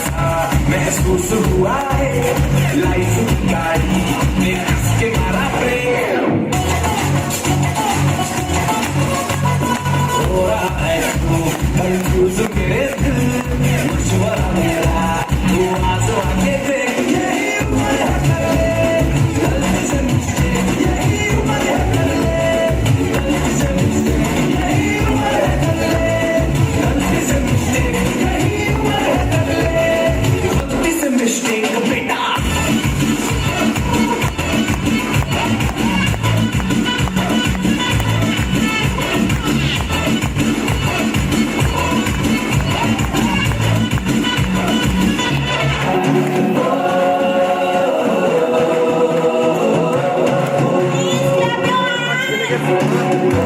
महसूस हुआ है लाइफ की गाड़ी ने कस के मारा ब्रेक हो रहा है तू कंफ्यूज मेरे दिल मशवरा मेरा तू आंसू आके देख यही उम्र है कर ले गलती से मिस्टेक यही उम्र है कर ले गलती से मिस्टेक यही उम्र है कर ले गलती से मिस्टेक यही उम्र है कर ले गलती से मिस्टेक बेटा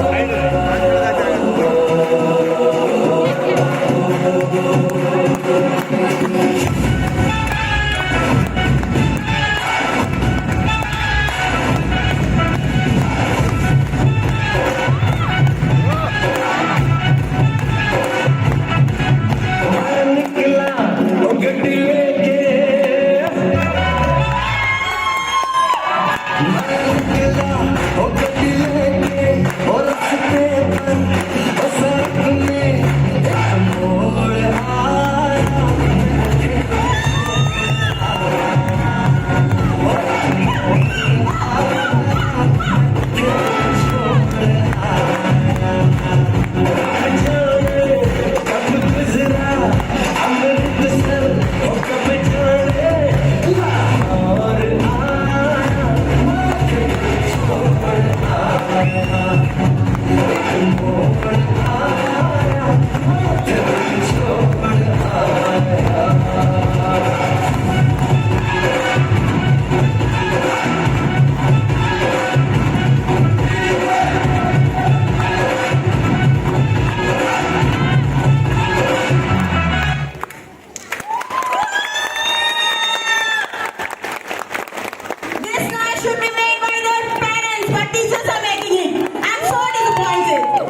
Aynen.